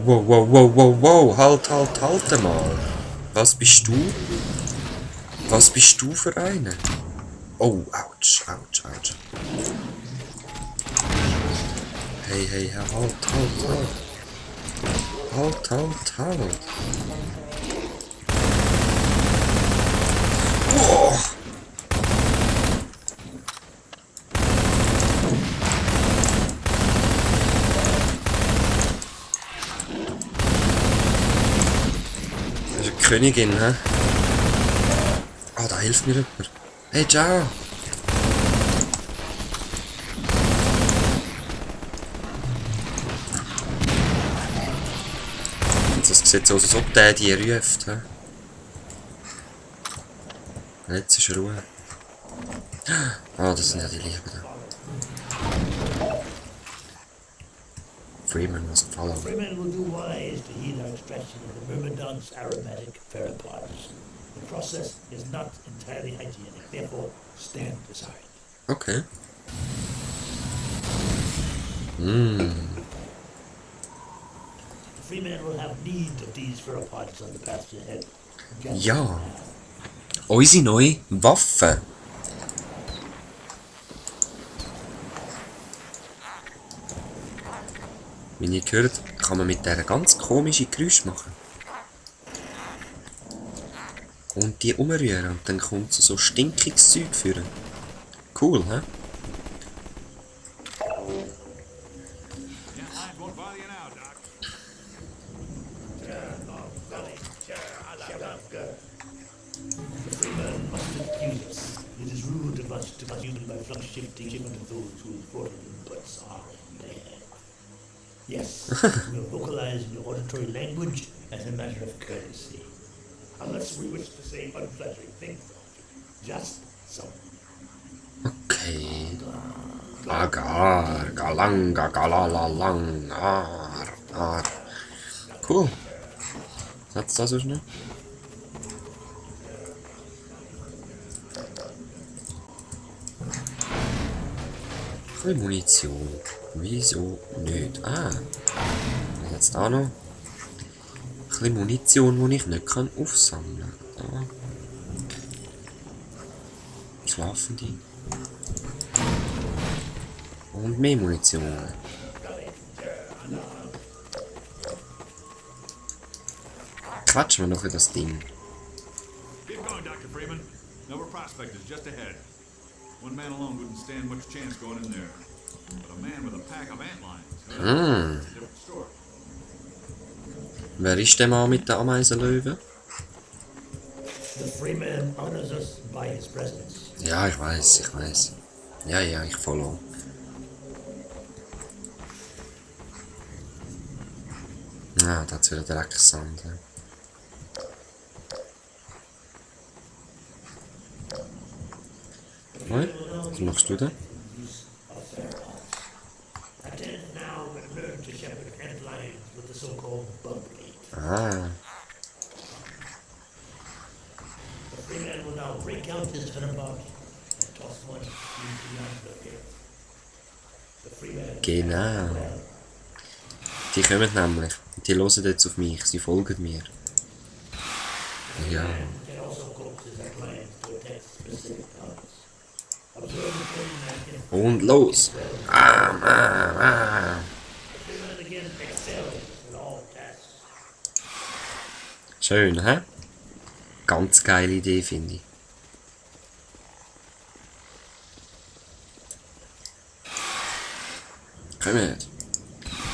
Wow, wow, wow, wow, wow. Halt mal. Was bist du? Was bist du für eine? Oh, ouch, ouch, ouch. Hey, hey, hey, halt. Halt. Wow. Das ist eine Königin, hä? Ah, da hilft mir jemand. Hey, ciao. Das sieht so aus, als ob der die ruft, hä? Jetzt ist Ruhe. Ah, das sind ja die Lieben. Freeman must follow. Freeman will do wise to heed our extraction of the Myrmidon's aromatic pheropods. The process is not entirely hygienic, therefore stand aside. Okay. The Freeman will have need of these pheropods on the path ahead. Just Ja. Unsere neue Waffe. Wie ihr gehört, kann man mit der ganz komische Geräusche machen. Und die umrühren und dann kommt so stinkiges Zeug führen. Cool, hä? The Freeman must excuse us. It is rude to much human by flush-shifting shipment of those whose mortal inputs are impaired. Yes, we'll vocalize in your auditory language as a matter of courtesy. Unless we wish to say unflattering things about you. Just so. Okay. Agar, galanga, galalalang, ar. Cool. Hat's das so schnell? Ein bisschen Munition. Wieso nicht? Ah. Was hat's da noch? Ein bisschen Munition, die ich nicht aufsammeln kann. Da. Schlafen die? Und mehr Munition. Quatschen wir noch in das Ding. Keep going, Dr. Freeman. Nova Prospect is just ahead. One man alone wouldn't stand much chance going in there. But a man with a pack of antlions, it's a different story. Wer ist der Mann mit der Ameisenlöwe? The Freeman honors us by his presence. Ja, ich weiß. Ja, ich follow. Ah, da hat's wieder direkt Sand. Ja. Was machst du da? Attend now and learn to shepherd antlions with the so-called bug bait. Ah, The Freeman will now break out his pheromone and toss one into the envelope. The Freeman genau. Die kommen nämlich. Die hören jetzt auf mich. Sie folgen mir. Ja. can also coax his antlions to attack specific targets. Observe the Freeman in Und los. Freeman again excelling in all tasks. Schön, hä? Ganz geile Idee, finde ich. Kommt.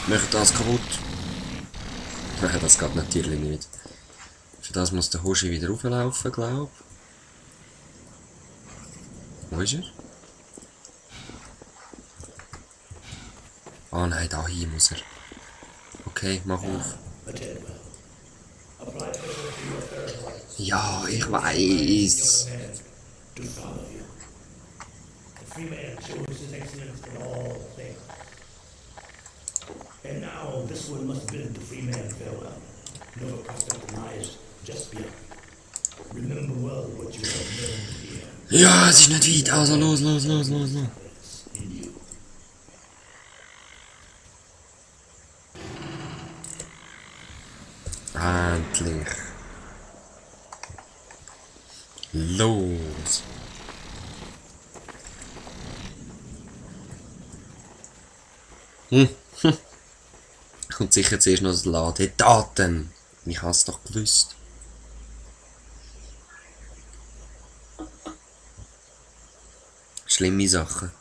Macht das kaputt. Nein, das geht natürlich nicht. Für das muss der Hoshi wieder rauflaufen, glaub. Wo ist er? Ah nein, da hier muss er. Okay, mach auf. Attend well. Apply pressure to your pheromones. Ja, ich weiß. Command to follow you. The Freeman shows his excellence in all things. And now this one must bid the Freeman farewell. Nova Prospect lies just beyond. Remember well what you have learned here. Ja, es ist nicht weit. Also los. In you. Endlich. Los. Kommt sicher zuerst noch das Ladedaten. Ich hab's doch gewusst. Schlimme Sachen.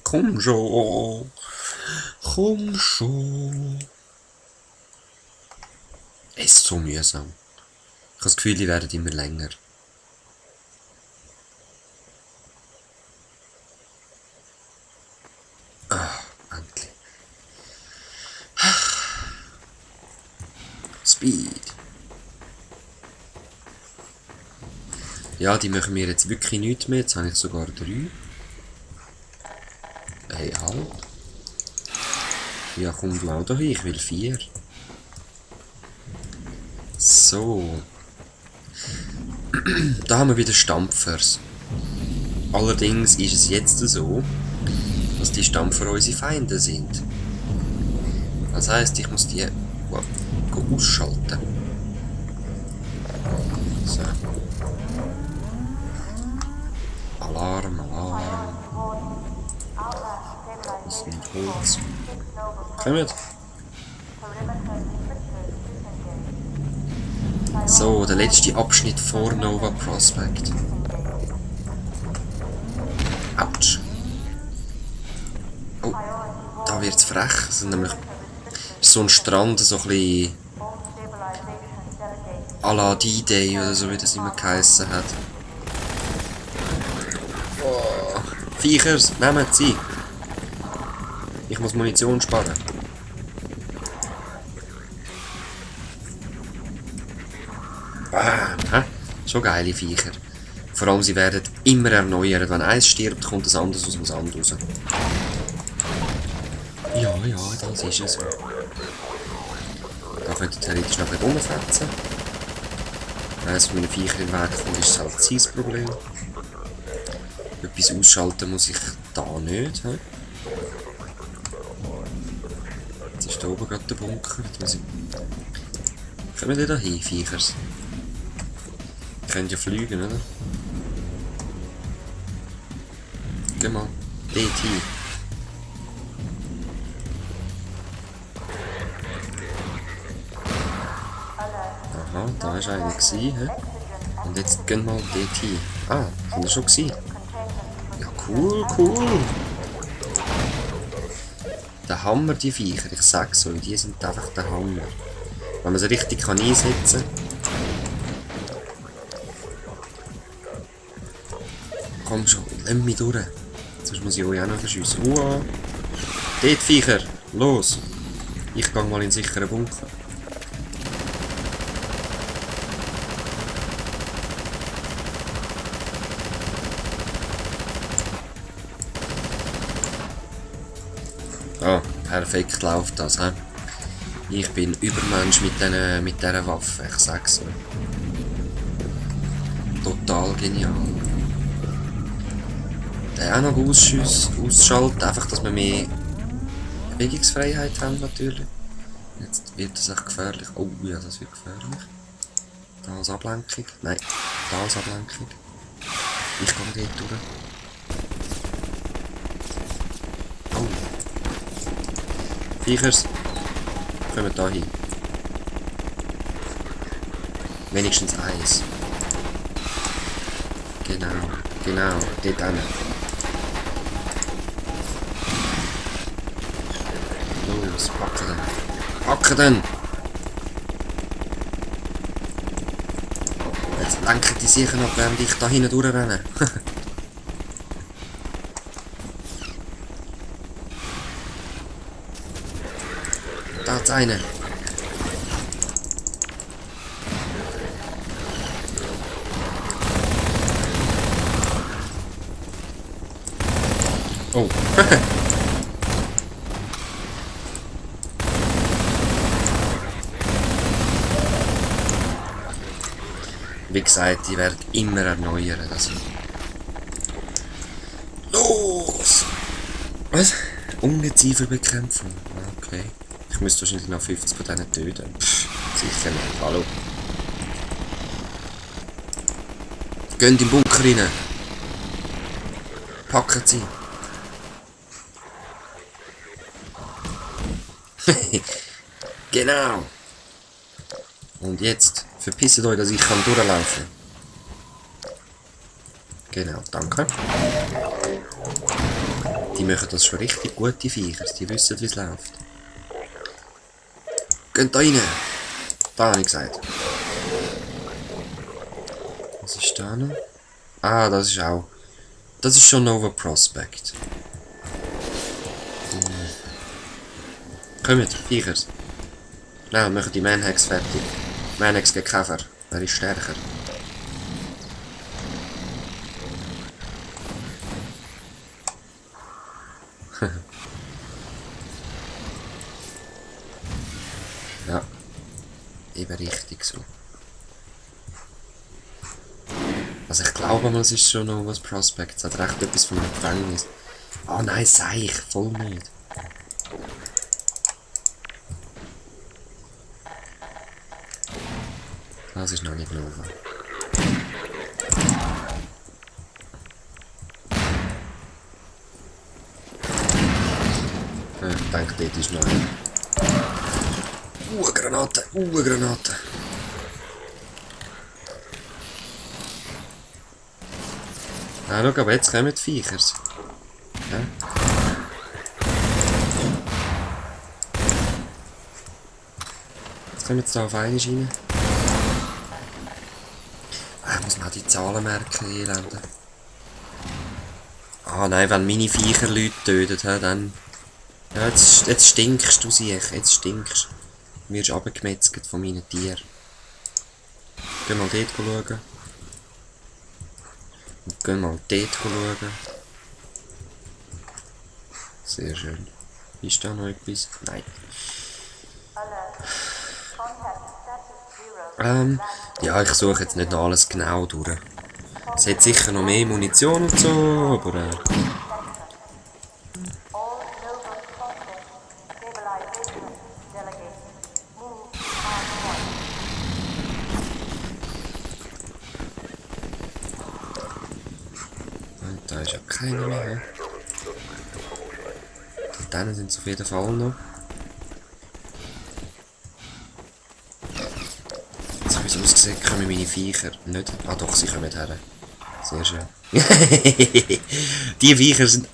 Komm schon. Komm schon. Es ist so mühsam. Ich habe das Gefühl, die werden immer länger. Ah, endlich. Speed. Ja, die machen mir jetzt wirklich nichts mehr. Jetzt habe ich sogar 3. Hey, halt. Ja, komm du auch dahin. Ich will 4. So. Da haben wir wieder Stampfers. Allerdings ist es jetzt so, dass die Stampfer unsere Feinde sind. Das heisst, ich muss die ausschalten. So. Alarm, Alarm. Das ist nicht Holz. Kommt. So, der letzte Abschnitt vor Nova Prospect. Autsch. Oh, da wird's frech. Das ist nämlich so ein Strand, so ein bisschen à la D-Day oder so, wie das immer geheissen hat. Oh, Viechers, nehmt sie! Ich muss Munition sparen. Bam, hä? Schon geile Viecher. Vor allem, sie werden immer erneuert. Wenn eins stirbt, kommt das anderes aus dem Sand raus. Ja, ja, das ist es. Da könnte ich theoretisch noch ein bisschen rumfetzen. Wenn es meine Viecher im Weg kommt, ist es halt sein Problem. Etwas ausschalten muss ich da nicht. He? Jetzt ist da oben gerade der Bunker. Kommen wir da hin, Viechers? Ihr könnt ja fliegen, oder? Geh mal. Dort hin. Aha, da war einer gewesen, he? Und jetzt gehen wir mal dort hin. Ah, sind wir schon gewesen? Ja, cool, cool. Der Hammer, die Viecher, ich sag's euch, die sind einfach der Hammer. Wenn man sie richtig einsetzen kann. Komm schon, lass mich durch. Sonst muss ich euch auch noch verschiessen. Uah! Dort, Viecher! Los! Ich gehe mal in den sicheren Bunker. Ah, perfekt läuft das, he? Ich bin Übermensch mit dieser Waffe, ich sag's euch. Total genial. Der auch noch ausschaltet, einfach, dass wir mehr Bewegungsfreiheit haben natürlich. Jetzt wird das echt gefährlich. Oh ja, das wird gefährlich. Da als Ablenkung. Nein, da als Ablenkung. Ich gehe dort durch. Oh. Viechers. Kommen da hin. Wenigstens eins. Genau, genau, dort hin. Los, packen den. Packen den! Jetzt lenken die sicher noch, während ich da hinten durchrenne. Da ist einer. Oh. Wie gesagt, die werden immer erneuern. Also. Los! Was? Ungezieferbekämpfung. Okay. Ich müsste wahrscheinlich noch 50 von denen töten. Pff, sicher nicht. Hallo. Geht in den Bunker rein. Packen sie. Genau. Und jetzt verpisst euch, dass ich durchlaufen kann. Genau, danke. Die machen das schon richtig gut, die Viecher. Die wissen, wie es läuft. Geht da rein. Da habe ich gesagt. Was ist da noch? Ah, das ist auch... Das ist schon Nova Prospect. Kommt, Viechers. Schnell, machen die Manhex fertig. Manhex gegen Käfer. Wer ist stärker? Ja. Eben richtig so. Also ich glaube mal, es ist schon noch was Prospect. Es hat recht etwas von einem Gefängnis. Ah nein, Seich, voll nicht. Das ist noch nicht Nova. Ja, ich denke, dort ist noch eine. Granate, Granate. Ah, schau, aber jetzt kommen die Viechers. Ja. Jetzt kommen sie da auf einmal rein. Ah, ich muss mal die Zahlen merken, Elende. Ah nein, wenn meine Viecher Leute töten, dann... Ja, jetzt stinkst du, Siech, jetzt stinkst du. Du wirst abgemetzelt von meinen Tieren. Geh mal dort schauen. Und geh mal dort schauen. Sehr schön. Ist da noch etwas? Nein. Ja, ich suche jetzt nicht noch alles genau durch. Es hat sicher noch mehr Munition und so, aber... Da ist ja keiner mehr. Und dann sind es auf jeden Fall noch. So wie es aussieht, kommen meine Viecher nicht. Ah doch, sie kommen her. Sehr schön. Die Viecher sind